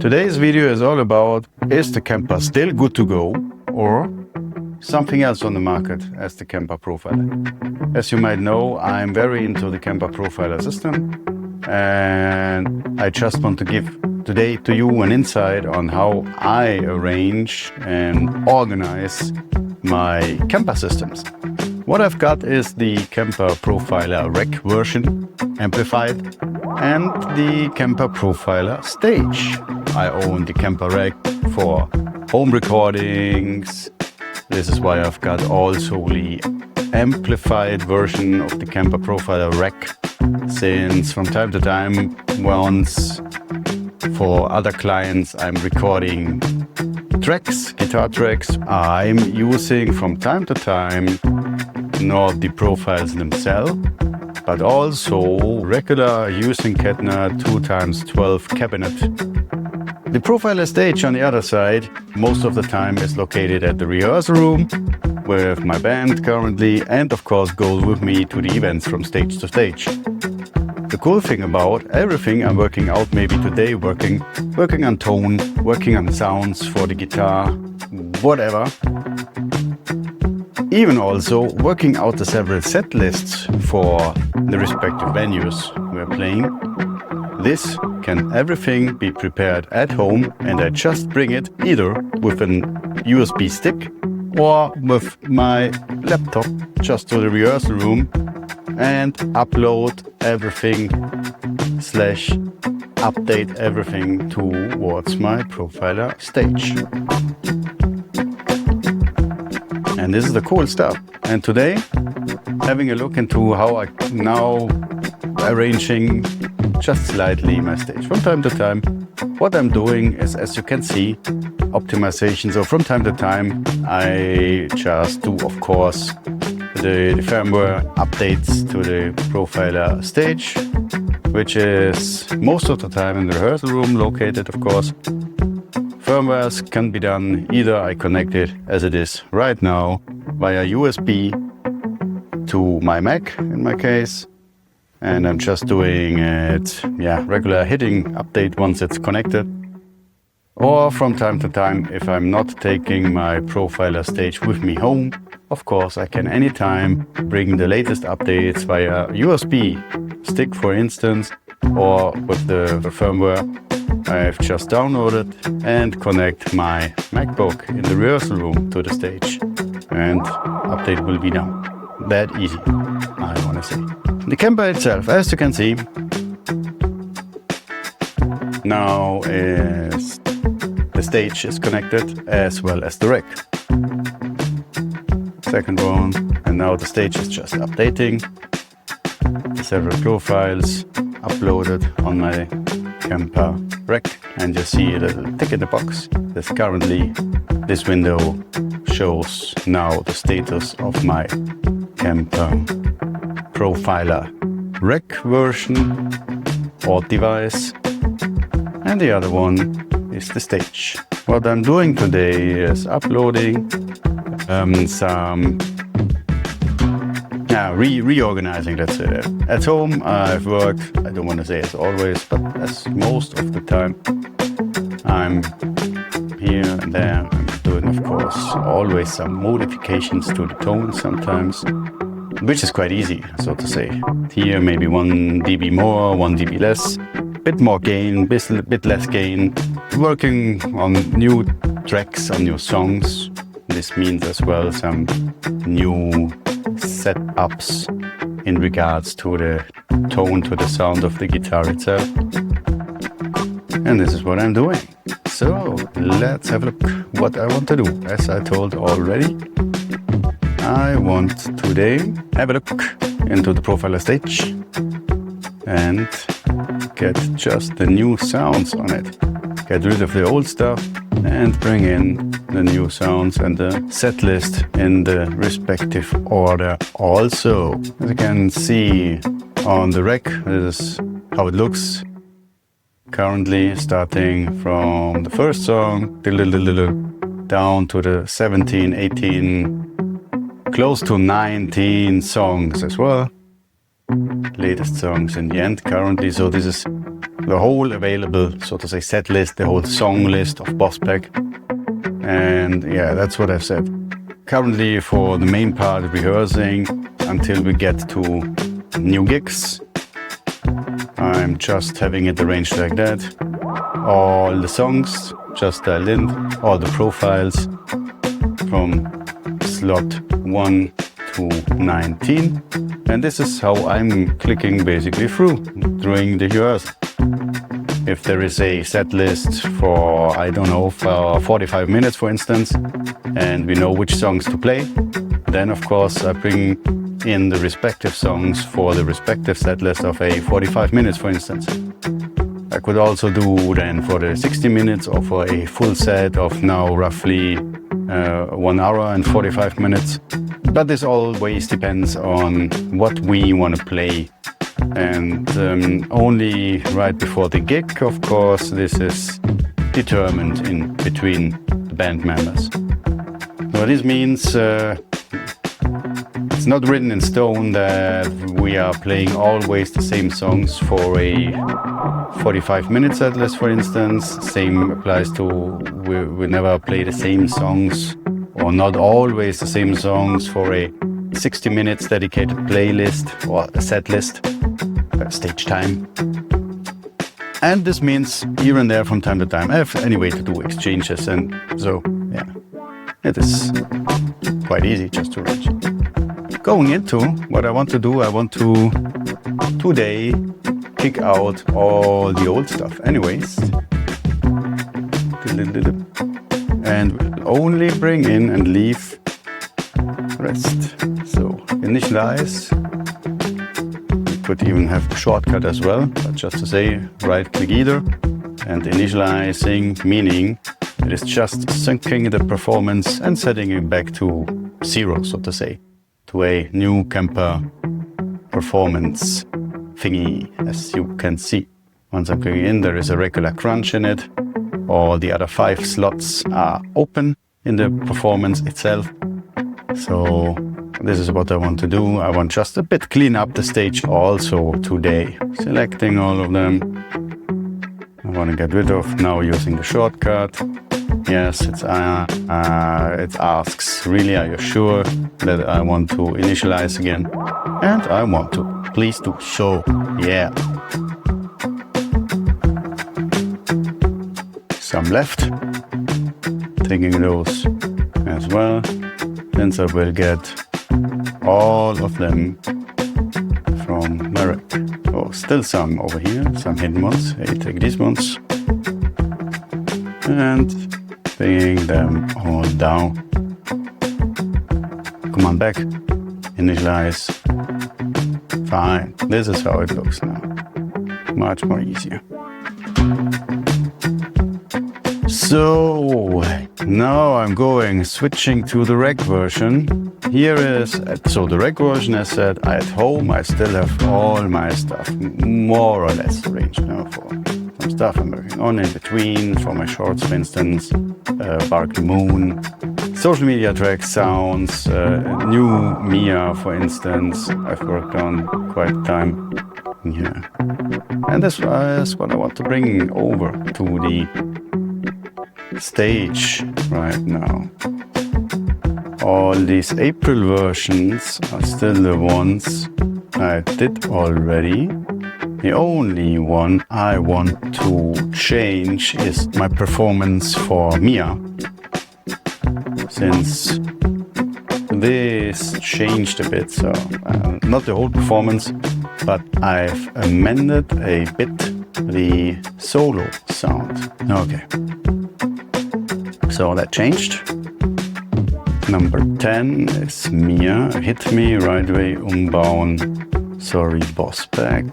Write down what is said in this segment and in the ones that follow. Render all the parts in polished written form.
Today's video is all about, is the Kemper still good to go or something else on the market as the Kemper Profiler? As you might know, I'm very into the Kemper Profiler system, and I just want to give today to you an insight on how I arrange and organize my Kemper systems. What I've got is the Kemper Profiler Rec version amplified and the Kemper Profiler stage. I own the Kemper Rec for home recordings. This is why I've got also the amplified version of the Kemper Profiler Rec, since from time to time, once for other clients, I'm recording tracks, guitar tracks. I'm using from time to time not the profiles themselves, but also regular using Kettner 2x12 cabinet. The Profiler stage on the other side, most of the time is located at the rehearsal room with my band currently, and of course goes with me to the events from stage to stage. The cool thing about everything I'm working out maybe today, working on tone, working on sounds for the guitar, whatever. Even also working out the several set lists for the respective venues we're playing. This can everything be prepared at home, and I just bring it either with an USB stick or with my laptop just to the rehearsal room and upload everything / update everything towards my Profiler stage. And this is the cool stuff. And today, having a look into how I now arranging just slightly my stage. From time to time, what I'm doing is, as you can see, optimization. So from time to time, I just do, of course, the firmware updates to the Profiler stage, which is most of the time in the rehearsal room located, of course. Firmwares can be done either I connect it as it is right now via USB to my Mac in my case, and I'm just doing it, regular hitting update once it's connected. Or from time to time, if I'm not taking my Profiler stage with me home, of course I can anytime bring the latest updates via USB stick, for instance, or with the firmware I've just downloaded, and connect my MacBook in the rehearsal room to the stage, and update will be done. That easy, I want to say. The Kemper itself, as you can see, now is the stage is connected as well as the rec. Second one, and now the stage is just updating. Several profiles uploaded on my Kemper Rec, and you see a little tick in the box. This currently, this window shows now the status of my Kemper Profiler Rec version or device, and the other one is the stage. What I'm doing today is uploading reorganizing, let's say that. At home I've worked, I don't want to say as always, but as most of the time I'm here and there. I'm doing, of course, always some modifications to the tone sometimes, which is quite easy, so to say. Here maybe 1 dB more, 1 dB less, bit more gain, bit less gain. Working on new tracks, on new songs. This means as well some new setups in regards to the tone, to the sound of the guitar itself. And this is what I'm doing. So let's have a look what I want to do. As I told already, I want today have a look into the Profiler stage and get just the new sounds on it. Get rid of the old stuff and bring in the new sounds and the set list in the respective order also. As you can see on the rec, this is how it looks currently, starting from the first song down to the 17, 18, close to 19 songs as well. Latest songs in the end currently. So this is the whole available, so to say, set list, the whole song list of Boss Pack. And yeah, that's what I've said. Currently, for the main part, rehearsing until we get to new gigs, I'm just having it arranged like that. All the songs just dialed in, all the profiles from slot 1 to 19. And this is how I'm clicking basically through during the rehearsal. If there is a set list for, I don't know, for 45 minutes, for instance, and we know which songs to play, then of course I bring in the respective songs for the respective set list of a 45 minutes, for instance. I could also do then for the 60 minutes or for a full set of now roughly 1 hour and 45 minutes. But this always depends on what we want to play. And only right before the gig, of course, this is determined in between the band members. So this means it's not written in stone that we are playing always the same songs for a 45-minute set list, for instance. Same applies to we never play the same songs, or not always the same songs, for a 60 minutes dedicated playlist or a set list, stage time. And this means here and there from time to time I have any way to do exchanges, and so yeah, it is quite easy just to arrange. Going into what I want to do, I want to today kick out all the old stuff anyways, and we'll only bring in and leave rest. So initialize, we could even have the shortcut as well, but just to say, right click either, and initializing, meaning it is just syncing the performance and setting it back to 0, so to say, to a new Kemper performance thingy, as you can see. Once I'm clicking in, there is a regular crunch in it. All the other 5 slots are open in the performance itself. So this is what I want to do. I want just a bit clean up the stage also today. Selecting all of them. I want to get rid of now using the shortcut. Yes, it asks, really, are you sure that I want to initialize again? And I want to. Please do so. Yeah. Some left. Taking those as well. Since I will get all of them from Merrick. Oh, still some over here, some hidden ones. Hey, take these ones. And bringing them all down. Command back, initialize. Fine, this is how it looks now. Much more easier. So now I'm switching to the rec version. Here is, so the rec version, as said, at home I still have all my stuff more or less arranged now for some stuff I'm working on in between, for my shorts, for instance, Barkley Moon, social media tracks, sounds, new Mia, for instance, I've worked on quite a time. Yeah. And this is what I want to bring over to the stage right now. All these April versions are still the ones I did already. The only one I want to change is my performance for Mia, since this changed a bit. So not the whole performance, but I've amended a bit the solo sound. Okay. So that changed. Number 10 is Mia. Hit me, right way, umbauen. Sorry, boss back.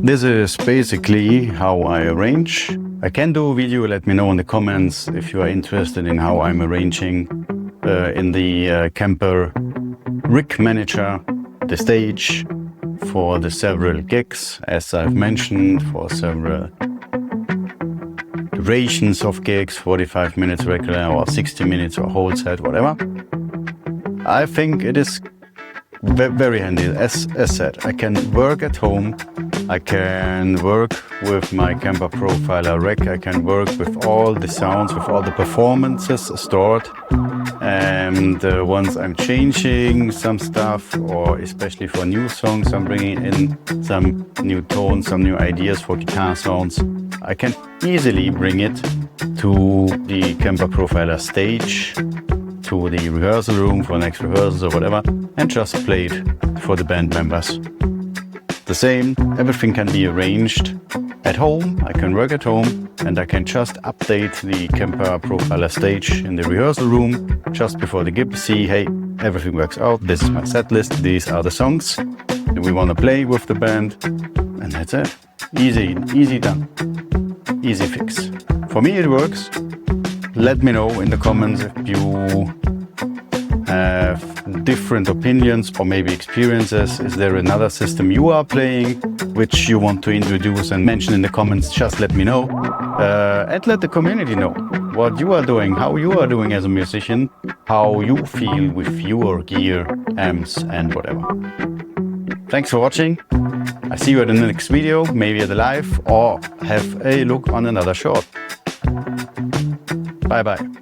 This is basically how I arrange. I can do a video, let me know in the comments if you are interested in how I'm arranging in the Kemper Rig Manager, the stage for the several gigs, as I've mentioned, for several durations of gigs, 45 minutes regular or 60 minutes or whole set, whatever. I think it is very handy. As said, I can work at home I can work with my Kemper Profiler rack. I can work with all the sounds, with all the performances stored. And once I'm changing some stuff, or especially for new songs, I'm bringing in some new tones, some new ideas for guitar sounds, I can easily bring it to the Kemper Profiler stage, to the rehearsal room for next rehearsals or whatever, and just play it for the band members. The same, everything can be arranged at home. I can work at home and I can just update the Kemper Profiler stage in the rehearsal room just before the gig. See, hey, everything works out. This is my set list. These are the songs that we want to play with the band. And that's it. Easy done. Easy fix. For me, it works. Let me know in the comments if you have different opinions or maybe experiences. Is there another system you are playing which you want to introduce and mention in the comments? Just let me know, and let the community know what you are doing, how you are doing as a musician, how you feel with your gear, amps and whatever. Thanks for watching. I see you at the next video, maybe at the live, or have a look on another short. Bye bye.